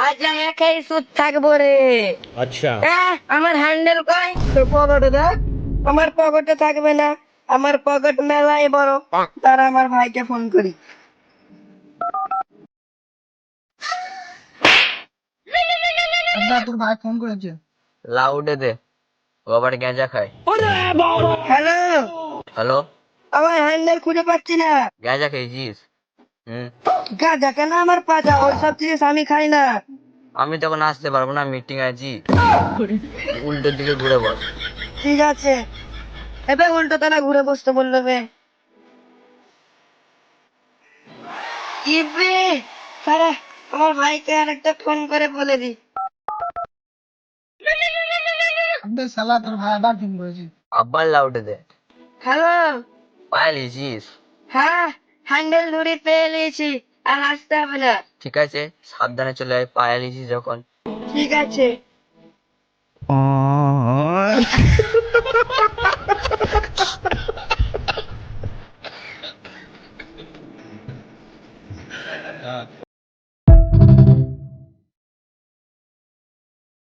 আজ একাই সুদ থাকবো রে। अच्छा আমার হ্যান্ডেল কই তোর পকেটে দেখ। আমার পকেটে থাকবে না, আমার পকেট মেলাই বড়। তার আমার ভাইকে ফোন করি। তোর ভাই ফোন করেছে। লাউডে দে, ও আবার গাঁজা খায়। হ্যালো, হ্যালো, আমার হ্যান্ডেল খুঁজে পাচ্ছি না। গাঁজা খেয়েছিস? হুম, গাঁজা কেন আমার পাজা, ওইসব জিনিস আমি খাই না। আমি তখন আসতে পারবো না, মিটিং আছি। উল্টোর দিকে ঘুরে বস। ঠিক আছে, এবার উল্টো তারা ঘুরে বসতে বললো বে। ইবে সারা, আমার ভাইকে আর একটা ফোন করে বলে দি। শালা তোর ভাই আবার ফোন করেছে। আবার লাউডে দে। হ্যালো, পালিয়েছিস? হ্যাঁ, হ্যান্ডেল ধরে পেয়ে নিয়েছি, আর আসতে হবে না। ঠিক আছে, সাবধানে চলে আয়, পালিয়েছিস যখন। ঠিক আছে।